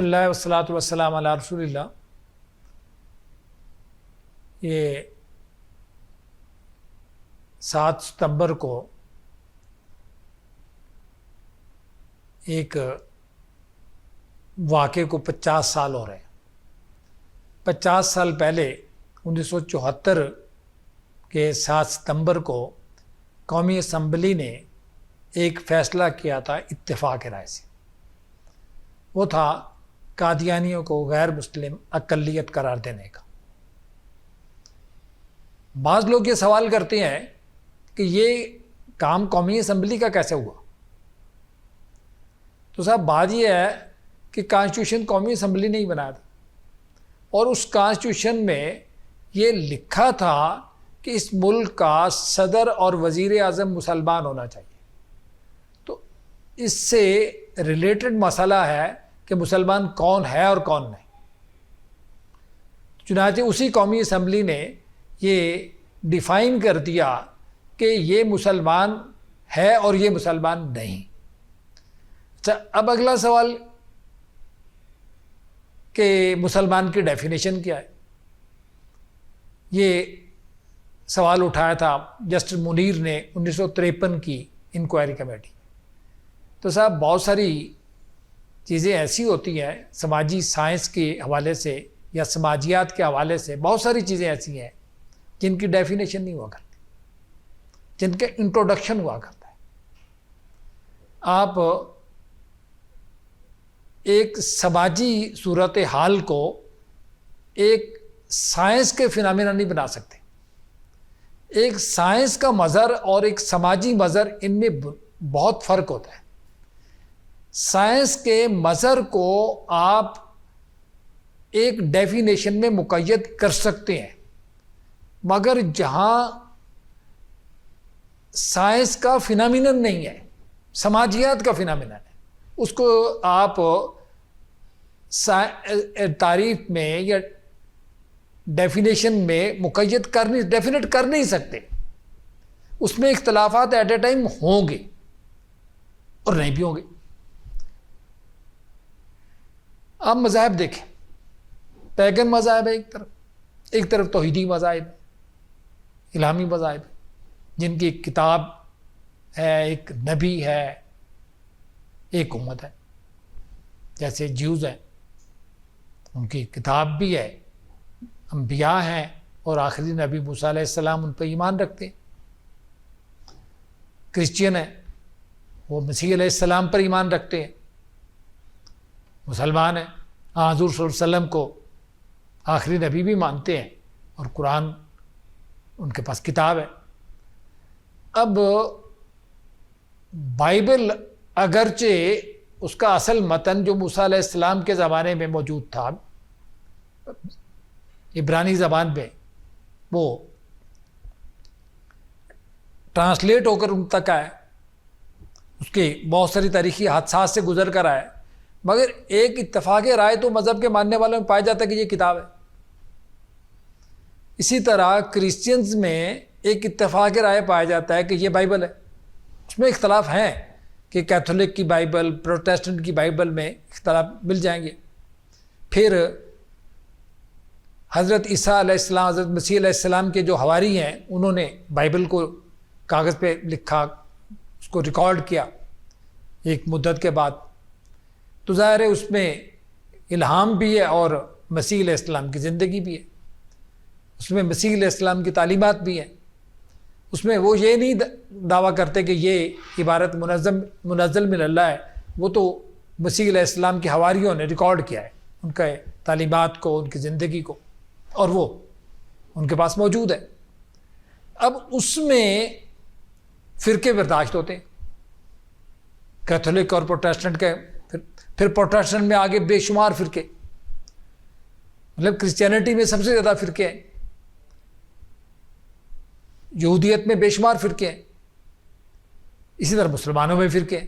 اللہ والصلاۃ والسلام علی رسول اللہ. یہ 7 ستمبر کو ایک واقعے کو 50 سال ہو رہے ہیں. 50 سال پہلے 1974 کے 7 ستمبر کو قومی اسمبلی نے ایک فیصلہ کیا تھا اتفاق رائے سے. وہ تھا قادیانیوں کو غیر مسلم اقلیت قرار دینے کا. بعض لوگ یہ سوال کرتے ہیں کہ یہ کام قومی اسمبلی کا کیسے ہوا؟ تو صاحب بات یہ ہے کہ کانسٹیٹیوشن قومی اسمبلی نے ہی بنایا تھا، اور اس کانسٹیٹیوشن میں یہ لکھا تھا کہ اس ملک کا صدر اور وزیر اعظم مسلمان ہونا چاہیے. تو اس سے ریلیٹڈ مسئلہ ہے کہ مسلمان کون ہے اور کون نہیں. چنانچہ اسی قومی اسمبلی نے یہ ڈیفائن کر دیا کہ یہ مسلمان ہے اور یہ مسلمان نہیں. اچھا، اب اگلا سوال کہ مسلمان کی ڈیفینیشن کیا ہے؟ یہ سوال اٹھایا تھا جسٹس منیر نے 1953 کی انکوائری کمیٹی. تو صاحب بہت ساری چیزیں ایسی ہوتی ہیں سماجی سائنس کے حوالے سے یا سماجیات کے حوالے سے، بہت ساری چیزیں ایسی ہیں جن کی ڈیفینیشن نہیں ہوا کرتی، جن کے انٹروڈکشن ہوا کرتا ہے. آپ ایک سماجی صورتحال کو ایک سائنس کے فنامنا نہیں بنا سکتے. ایک سائنس کا مظہر اور ایک سماجی مظہر، ان میں بہت فرق ہوتا ہے. سائنس کے مظہر کو آپ ایک ڈیفینیشن میں مقید کر سکتے ہیں، مگر جہاں سائنس کا فنامینن نہیں ہے، سماجیات کا فنامینن ہے، اس کو آپ تعریف میں یا ڈیفینیشن میں ڈیفینیٹ کر نہیں سکتے. اس میں اختلافات ایٹ اے ٹائم ہوں گے اور نہیں بھی ہوں گے. آپ مذاہب دیکھیں، پیگن مذاہب ہے ایک طرف توحیدی مذاہب، الہامی مذاہب، جن کی ایک کتاب ہے، ایک نبی ہے، ایک امت ہے. جیسے جیوز ہیں، ان کی کتاب بھی ہے، انبیاء ہیں، اور آخری نبی موسیٰ علیہ السلام ان پہ ایمان رکھتے ہیں. کرسچین ہیں، وہ مسیح علیہ السلام پر ایمان رکھتے ہیں. مسلمان ہیں، حضور صلی اللہ علیہ وسلم کو آخری نبی بھی مانتے ہیں، اور قرآن ان کے پاس کتاب ہے. اب بائبل اگرچہ اس کا اصل متن جو موسیٰ علیہ السلام کے زمانے میں موجود تھا عبرانی زبان میں، وہ ٹرانسلیٹ ہو کر ان تک آئے، اس کے بہت ساری تاریخی حادثات سے گزر کر آئے، مگر ایک اتفاق رائے تو مذہب کے ماننے والوں میں پایا جاتا ہے کہ یہ کتاب ہے. اسی طرح کرسچنز میں ایک اتفاق رائے پایا جاتا ہے کہ یہ بائبل ہے. اس میں اختلاف ہیں کہ کیتھولک کی بائبل، پروٹیسٹنٹ کی بائبل میں اختلاف مل جائیں گے. پھر حضرت عیسیٰ علیہ السلام، حضرت مسیح علیہ السلام کے جو حواری ہیں، انہوں نے بائبل کو کاغذ پہ لکھا، اس کو ریکارڈ کیا ایک مدت کے بعد. تو ظاہر ہے اس میں الہام بھی ہے اور مسیح علیہ السلام کی زندگی بھی ہے، اس میں مسیح علیہ السلام کی تعلیمات بھی ہیں. اس میں وہ یہ نہیں دعویٰ کرتے کہ یہ عبارت منزل من اللہ ہے، وہ تو مسیح علیہ السلام کے حواریوں نے ریکارڈ کیا ہے، ان کے تعلیمات کو، ان کی زندگی کو، اور وہ ان کے پاس موجود ہے. اب اس میں فرقے برداشت ہوتے ہیں، کیتھولک اور پروٹیسٹنٹ کے. پھر پروٹیسٹنٹ میں آگے بے شمار فرقے، مطلب کرسچینٹی میں سب سے زیادہ فرقے ہیں، یہودیت میں بے شمار فرقے ہیں، اسی طرح مسلمانوں میں فرقے ہیں.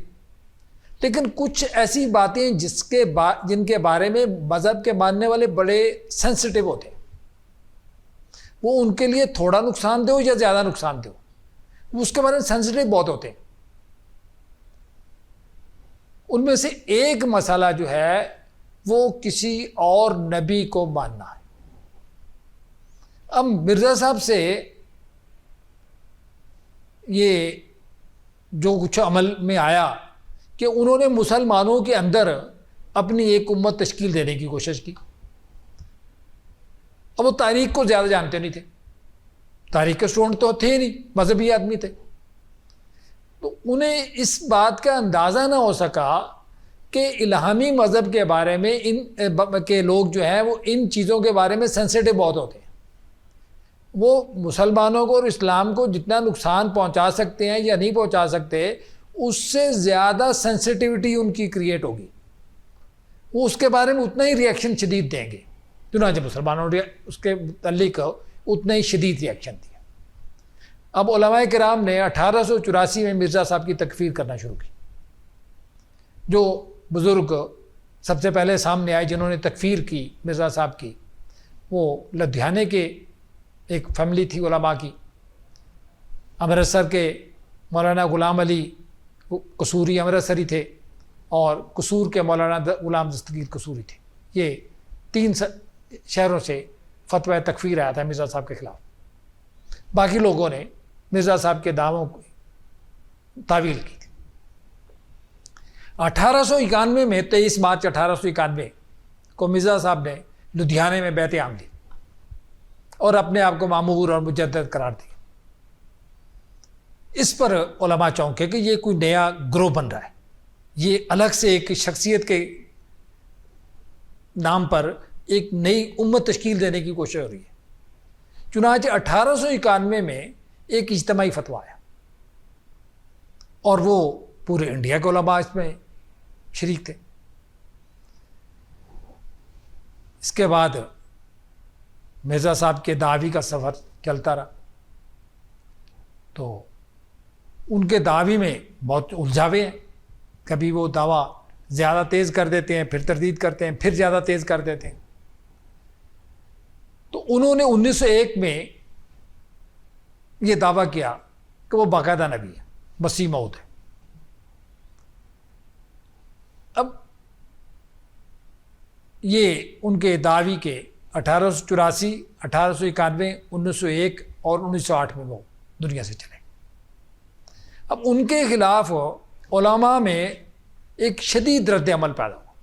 لیکن کچھ ایسی باتیں جن کے بارے میں مذہب کے ماننے والے بڑے سینسٹیو ہوتے ہیں، وہ ان کے لیے تھوڑا نقصان دہ ہو یا زیادہ نقصان دہ ہو، وہ اس کے بارے میں سینسٹیو بہت ہوتے ہیں. ان میں سے ایک مسئلہ جو ہے وہ کسی اور نبی کو ماننا ہے۔ اب مرزا صاحب سے یہ جو کچھ عمل میں آیا کہ انہوں نے مسلمانوں کے اندر اپنی ایک امت تشکیل دینے کی کوشش کی۔ اب وہ تاریخ کو زیادہ جانتے نہیں تھے، تاریخ کے اسٹوڈنٹ تو تھے نہیں، مذہبی آدمی تھے، تو انہیں اس بات کا اندازہ نہ ہو سکا کہ الہامی مذہب کے بارے میں ان کے لوگ جو ہیں وہ ان چیزوں کے بارے میں سینسیٹیو بہت ہوتے ہیں۔ وہ مسلمانوں کو اور اسلام کو جتنا نقصان پہنچا سکتے ہیں یا نہیں پہنچا سکتے، اس سے زیادہ سینسیٹیوٹی ان کی کریٹ ہوگی، وہ اس کے بارے میں اتنا ہی ریئیکشن شدید دیں گے۔ چنانچہ مسلمانوں نے اس کے متعلق اتنا ہی شدید ریئیکشن دیا۔ اب علماء کرام نے 1884 میں مرزا صاحب کی تکفیر کرنا شروع کی۔ جو بزرگ سب سے پہلے سامنے آئے جنہوں نے تکفیر کی مرزا صاحب کی، وہ لدھیانے کے ایک فیملی تھی علماء کی، امرتسر کے مولانا غلام علی قصوری امرتسری تھے، اور قصور کے مولانا غلام دستگیر قصوری تھے۔ یہ 3 شہروں سے فتویٰ تکفیر آیا تھا مرزا صاحب کے خلاف۔ باقی لوگوں نے مرزا صاحب کے دعووں کو تعویل کی تھی۔ 1891 میں 23 مارچ 1891 کو مرزا صاحب نے لدھیانے میں بیعت عام لی اور اپنے آپ کو معمور اور مجدد قرار دیا۔ اس پر علماء چونکے کہ یہ کوئی نیا گروہ بن رہا ہے، یہ الگ سے ایک شخصیت کے نام پر ایک نئی امت تشکیل دینے کی کوشش ہو رہی ہے۔ چنانچہ 1891 میں ایک اجتماعی فتویٰ آیا، اور وہ پورے انڈیا کے علماء اس میں شریک تھے۔ اس کے بعد مرزا صاحب کے دعوی کا سفر چلتا رہا، تو ان کے دعوی میں بہت الجھاوے ہیں، کبھی وہ دعویٰ زیادہ تیز کر دیتے ہیں، پھر تردید کرتے ہیں، پھر زیادہ تیز کر دیتے ہیں۔ تو انہوں نے 1901 میں یہ دعویٰ کیا کہ وہ باقاعدہ نبی ہے، مسیح موعود ہے۔ اب یہ ان کے دعوی کے 1884، 1891، 1901 اور 1908 میں وہ دنیا سے چلے۔ اب ان کے خلاف علماء میں ایک شدید رد عمل پیدا ہوا،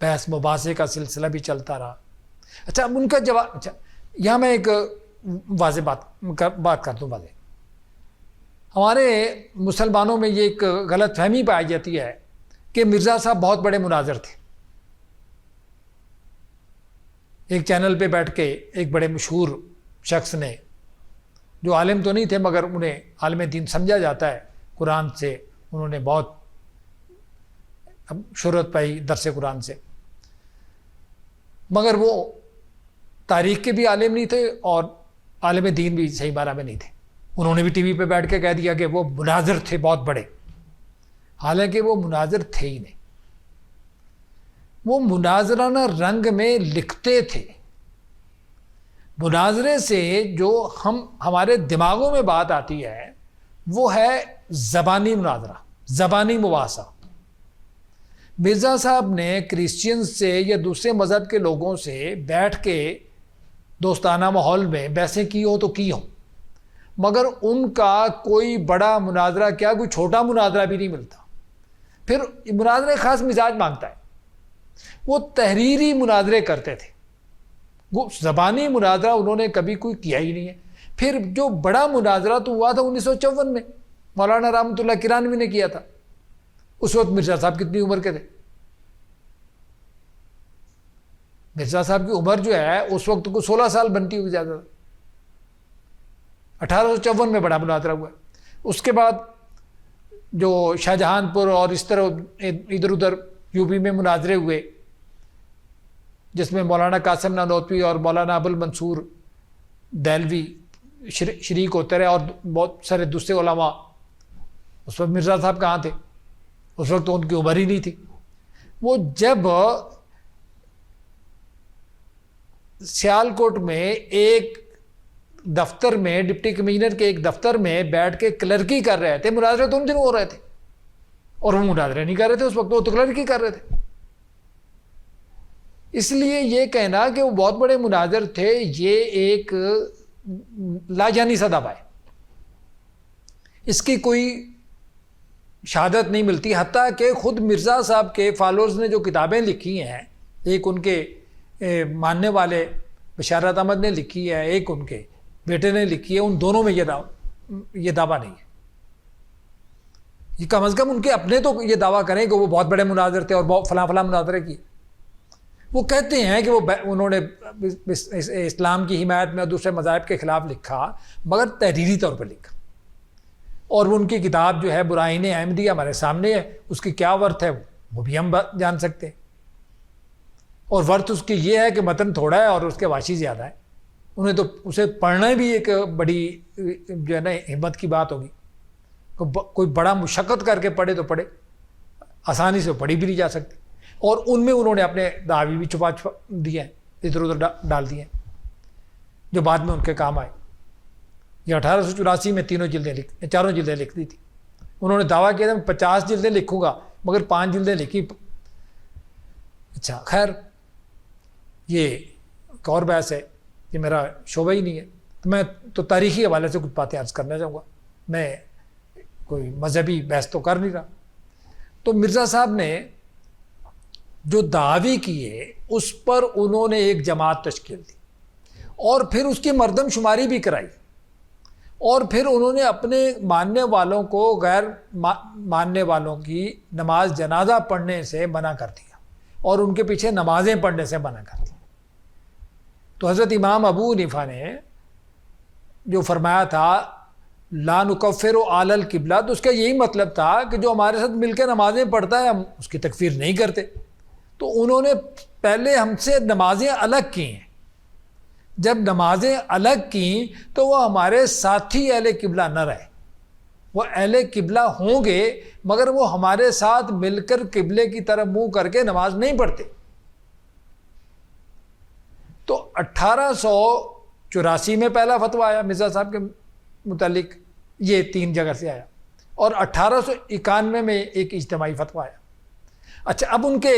بحث مباحثے کا سلسلہ بھی چلتا رہا۔ اچھا، اب ان کا جواب، یہاں میں ایک واضح بات کرتا ہوں۔ واضح، ہمارے مسلمانوں میں یہ ایک غلط فہمی پائی جاتی ہے کہ مرزا صاحب بہت بڑے مناظر تھے۔ ایک چینل پہ بیٹھ کے ایک بڑے مشہور شخص نے، جو عالم تو نہیں تھے مگر انہیں عالم دین سمجھا جاتا ہے، قرآن سے انہوں نے بہت شہرت پائی درس قرآن سے، مگر وہ تاریخ کے بھی عالم نہیں تھے اور عالم دین بھی صحیح معنی میں نہیں تھے۔ انہوں نے بھی ٹی وی پہ بیٹھ کے کہہ دیا کہ وہ مناظر تھے بہت بڑے، حالانکہ وہ مناظر تھے ہی نہیں۔ وہ مناظرانہ رنگ میں لکھتے تھے۔ مناظرے سے جو ہمارے دماغوں میں بات آتی ہے وہ ہے زبانی مناظرہ، زبانی مباحثہ۔ مرزا صاحب نے کرسچین سے یا دوسرے مذہب کے لوگوں سے بیٹھ کے دوستانہ ماحول میں بحثیں کی ہوں تو کی ہوں، مگر ان کا کوئی بڑا مناظرہ کیا، کوئی چھوٹا مناظرہ بھی نہیں ملتا۔ پھر مناظرے خاص مزاج مانگتا ہے۔ وہ تحریری مناظرے کرتے تھے، وہ زبانی مناظرہ انہوں نے کبھی کوئی کیا ہی نہیں ہے۔ پھر جو بڑا مناظرہ تو ہوا تھا 1954 میں، مولانا رحمۃ اللہ کرانوی نے کیا تھا۔ اس وقت مرزا صاحب کتنی عمر کے تھے؟ مرزا صاحب کی عمر جو ہے اس وقت کو 16 سال بنتی ہوئی زیادہ۔ 1854 میں بڑا مناظرہ ہوا۔ اس کے بعد جو شاہجہان پور اور اس طرح ادھر ادھر یو پی میں مناظرے ہوئے، جس میں مولانا قاسم نانوتوی اور مولانا ابو المنصور دہلوی شریک ہوتے رہے، اور بہت سارے دوسرے علماء۔ اس وقت مرزا صاحب کہاں تھے؟ اس وقت تو ان کی عمر ہی نہیں تھی۔ وہ جب سیالکوٹ میں ایک دفتر میں، ڈپٹی کمشنر کے ایک دفتر میں بیٹھ کے کلرکی کر رہے تھے، مناظرے تو ان دنوں ہو رہے تھے، اور وہ مناظرے نہیں کر رہے تھے اس وقت، وہ تو کلرکی کر رہے تھے۔ اس لیے یہ کہنا کہ وہ بہت بڑے مناظر تھے یہ ایک لاجانی سا دعویٰ ہے، اس کی کوئی شہادت نہیں ملتی. حتیٰ کہ خود مرزا صاحب کے فالوورز نے جو کتابیں لکھی ہیں، ایک ان کے ماننے والے بشارت احمد نے لکھی ہے، ایک ان کے بیٹے نے لکھی ہے، ان دونوں میں یہ دعویٰ نہیں ہے. یہ کم از کم ان کے اپنے تو یہ دعویٰ کریں کہ وہ بہت بڑے مناظر تھے اور بہت فلاں فلاں مناظرے کیے. وہ کہتے ہیں کہ انہوں نے اسلام کی حمایت میں اور دوسرے مذاہب کے خلاف لکھا، مگر تحریری طور پر لکھا. اور ان کی کتاب جو ہے براہین احمدیہ ہمارے سامنے ہے، اس کی کیا ورتھ ہے وہ بھی ہم جان سکتے ہیں. اور ورتھ اس کی یہ ہے کہ متن تھوڑا ہے اور اس کے واشی زیادہ ہے. انہیں تو اسے پڑھنا بھی ایک بڑی جو ہے نا ہمت کی بات ہوگی. کوئی بڑا مشقت کر کے پڑھے تو پڑھے، آسانی سے پڑھی بھی نہیں جا سکتی. اور ان میں انہوں نے اپنے دعوی بھی چھپا دیے ہیں، ادھر ادھر ڈال دیے ہیں، جو بعد میں ان کے کام آئے. یہ 1884 میں چاروں جلدیں لکھ دی تھی. انہوں نے دعویٰ کیا تھا میں 50 جلدیں لکھوں گا، مگر 5 جلدیں لکھی. اچھا خیر، یہ ایک اور بحث ہے، یہ میرا شعبہ ہی نہیں ہے. میں تو تاریخی حوالے سے کچھ باتیں عرض کرنا چاہوں گا، میں کوئی مذہبی بحث تو کر نہیں رہا. تو مرزا صاحب نے جو دعوی کیے اس پر انہوں نے ایک جماعت تشکیل دی اور پھر اس کی مردم شماری بھی کرائی، اور پھر انہوں نے اپنے ماننے والوں کو غیر ماننے والوں کی نماز جنازہ پڑھنے سے منع کر دیا اور ان کے پیچھے نمازیں پڑھنے سے منع کر دیا. تو حضرت امام ابو حنیفہ نے جو فرمایا تھا لا نکفر علی القبلہ، تو اس کا یہی مطلب تھا کہ جو ہمارے ساتھ مل کے نمازیں پڑھتا ہے ہم اس کی تکفیر نہیں کرتے. تو انہوں نے پہلے ہم سے نمازیں الگ کی ہیں. جب نمازیں الگ کیں تو وہ ہمارے ساتھی اہل قبلہ نہ رہے. وہ اہل قبلہ ہوں گے مگر وہ ہمارے ساتھ مل کر قبلے کی طرف منہ کر کے نماز نہیں پڑھتے. تو 1884 میں پہلا فتویٰ آیا مرزا صاحب کے متعلق، یہ 3 جگہ سے آیا، اور 1891 میں ایک اجتماعی فتویٰ آیا. اچھا، اب ان کے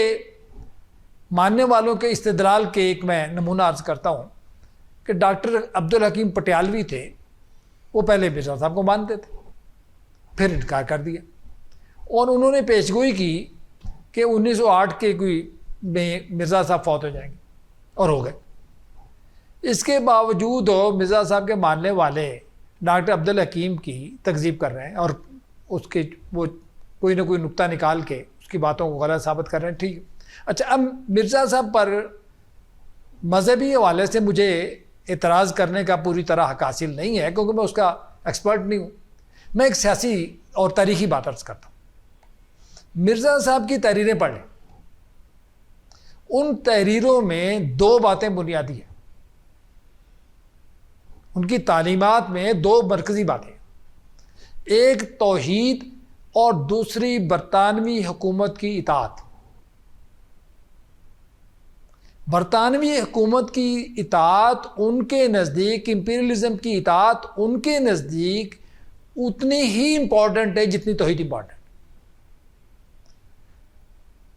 ماننے والوں کے استدلال کے ایک میں نمونہ عرض کرتا ہوں کہ ڈاکٹر عبدالحکیم پٹیالوی تھے، وہ پہلے مرزا صاحب کو مانتے تھے، پھر انکار کر دیا، اور انہوں نے پیشگوئی کی کہ 1908 کے کوئی میں مرزا صاحب فوت ہو جائیں گے، اور ہو گئے. اس کے باوجود مرزا صاحب کے ماننے والے ڈاکٹر عبدالحکیم کی تکذیب کر رہے ہیں اور اس کے وہ کوئی نہ کوئی نقطہ نکال کے اس کی باتوں کو غلط ثابت کر رہے ہیں. ٹھیک ہے. اچھا، اب مرزا صاحب پر مذہبی حوالے سے مجھے اعتراض کرنے کا پوری طرح حق حاصل نہیں ہے کیونکہ میں اس کا ایکسپرٹ نہیں ہوں. میں ایک سیاسی اور تاریخی بات عرض کرتا ہوں. مرزا صاحب کی تحریریں پڑھ لیں، ان تحریروں میں 2 باتیں بنیادی ہیں. ان کی تعلیمات میں 2 مرکزی باتیں، ایک توحید اور دوسری برطانوی حکومت کی اطاعت. برطانوی حکومت کی اطاعت ان کے نزدیک، امپیریلزم کی اطاعت ان کے نزدیک اتنی ہی امپورٹنٹ ہے جتنی توحید امپورٹنٹ.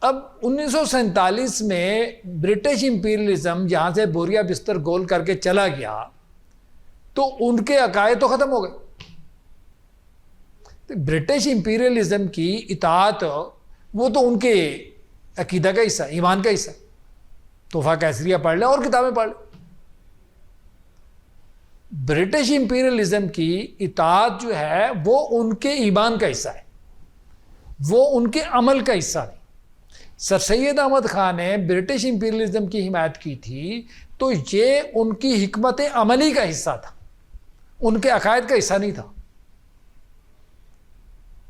اب 1947 میں برٹش امپیریلزم جہاں سے بوریا بستر گول کر کے چلا گیا تو ان کے عقائد تو ختم ہو گئے. برٹش امپیریلزم کی اطاعت وہ تو ان کے عقیدہ کا حصہ، ایمان کا حصہ. تحفہ کیسریہ پڑھ لیں اور کتابیں پڑھ لیں. برٹش امپیریلزم کی اطاعت جو ہے وہ ان کے ایمان کا حصہ ہے، وہ ان کے عمل کا حصہ نہیں. سر سید احمد خان نے برٹش امپیریلزم کی حمایت کی تھی تو یہ ان کی حکمت عملی کا حصہ تھا، ان کے عقائد کا حصہ نہیں تھا.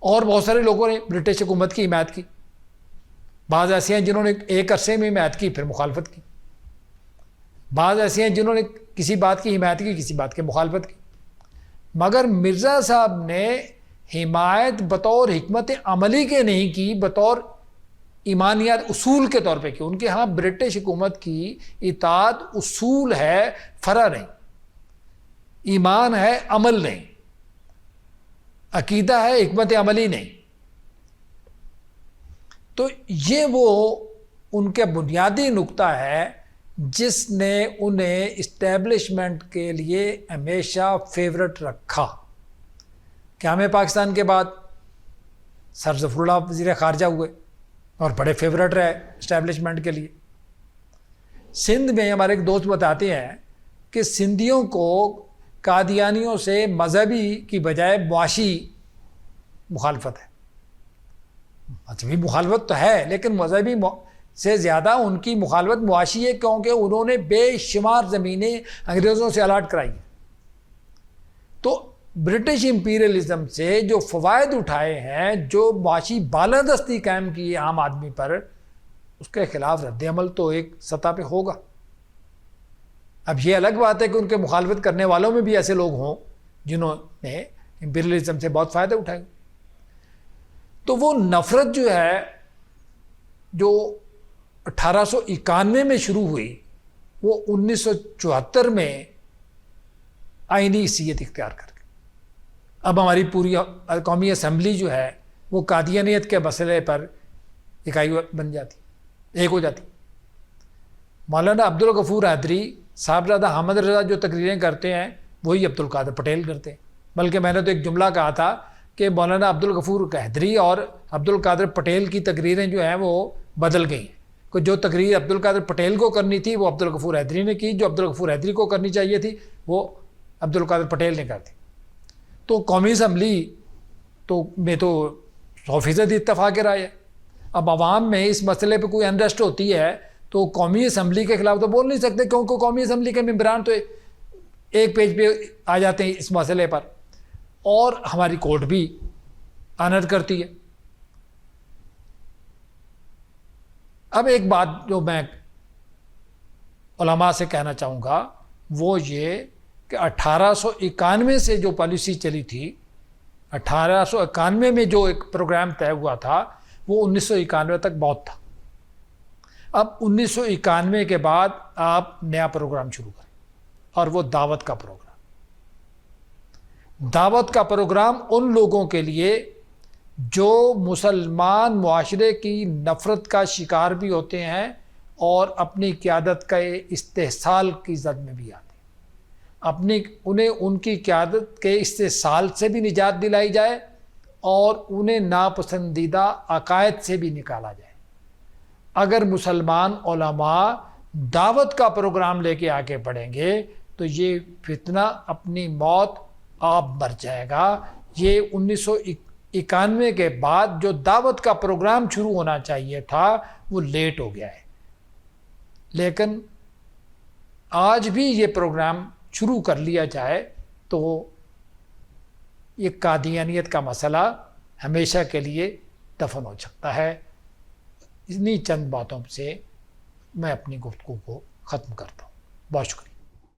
اور بہت سارے لوگوں نے برٹش حکومت کی حمایت کی. بعض ایسے ہیں جنہوں نے ایک عرصے میں حمایت کی پھر مخالفت کی. بعض ایسے ہیں جنہوں نے کسی بات کی حمایت کی کسی بات کی مخالفت کی. مگر مرزا صاحب نے حمایت بطور حکمت عملی کے نہیں کی، بطور ایمانیات اصول کے طور پہ کی. ان کے ہاں برٹش حکومت کی اطاعت اصول ہے، فرع نہیں. ایمان ہے، عمل نہیں. عقیدہ ہے، حکمت عملی نہیں. تو یہ وہ ان کے بنیادی نقطہ ہے جس نے انہیں اسٹیبلشمنٹ کے لیے ہمیشہ فیورٹ رکھا. قیام پاکستان کے بعد سر ظفر اللہ وزیر خارجہ ہوئے اور بڑے فیورٹ رہے اسٹیبلشمنٹ کے لیے. سندھ میں ہمارے ایک دوست بتاتے ہیں کہ سندھیوں کو قادیانیوں سے مذہبی کی بجائے معاشی مخالفت ہے. مذہبی مخالفت تو ہے لیکن مذہبی سے زیادہ ان کی مخالفت معاشی ہے، کیونکہ انہوں نے بے شمار زمینیں انگریزوں سے الاٹ کرائی ہیں. تو برٹش امپیریلزم سے جو فوائد اٹھائے ہیں، جو معاشی بالادستی قائم کی ہے عام آدمی پر، اس کے خلاف رد عمل تو ایک سطح پہ ہوگا. اب یہ الگ بات ہے کہ ان کے مخالفت کرنے والوں میں بھی ایسے لوگ ہوں جنہوں نے امپیریلزم سے بہت فائدے اٹھائے. تو وہ نفرت جو ہے جو 1891 میں شروع ہوئی، وہ 1974 میں آئینی حیثیت اختیار کر گئی. اب ہماری پوری قومی اسمبلی جو ہے وہ قادیانیت کے مسئلے پر اکائی بن جاتی، ایک ہو جاتی. مولانا عبدالغفور حیدری، صاحبزادہ حامد رضا جو تقریریں کرتے ہیں وہی عبدالقادر پٹیل کرتے ہیں. بلکہ میں نے تو ایک جملہ کہا تھا کہ مولانا عبدالغفور حیدری اور عبدالقادر پٹیل کی تقریریں جو ہیں وہ بدل گئی ہیں. کہ جو تقریر عبدالقادر پٹیل کو کرنی تھی وہ عبدالغفور حیدری نے کی، جو عبدالغفور حیدری کو کرنی چاہیے تھی وہ عبدالقادر پٹیل نے کر دی. تو قومی اسمبلی میں تو 100% اتفاق رائے ہے. اب عوام میں اس مسئلے پہ کوئی انرسٹ ہوتی ہے تو قومی اسمبلی کے خلاف تو بول نہیں سکتے، کیونکہ قومی اسمبلی کے ممبران تو ایک پیج پہ آ جاتے ہیں اس مسئلے پر، اور ہماری کورٹ بھی آنر کرتی ہے. اب ایک بات جو میں علماء سے کہنا چاہوں گا وہ یہ کہ 1891 سے جو پالیسی چلی تھی، 1891 میں جو ایک پروگرام طے ہوا تھا وہ 1991 تک بہت تھا. اب 1991 کے بعد آپ نیا پروگرام شروع کریں، اور وہ دعوت کا پروگرام. دعوت کا پروگرام ان لوگوں کے لیے جو مسلمان معاشرے کی نفرت کا شکار بھی ہوتے ہیں اور اپنی قیادت کا استحصال کی زد میں بھی آتے ہیں. انہیں ان کی قیادت کے استحصال سے بھی نجات دلائی جائے اور انہیں ناپسندیدہ عقائد سے بھی نکالا جائے. اگر مسلمان علماء دعوت کا پروگرام لے کے آگے بڑھیں گے تو یہ فتنہ اپنی موت آپ مر جائے گا. یہ 1991 کے بعد جو دعوت کا پروگرام شروع ہونا چاہیے تھا وہ لیٹ ہو گیا ہے. لیکن آج بھی یہ پروگرام شروع کر لیا جائے تو یہ قادیانیت کا مسئلہ ہمیشہ کے لیے دفن ہو سکتا ہے. انہی چند باتوں سے میں اپنی گفتگو کو ختم کرتا ہوں. بہت شکریہ.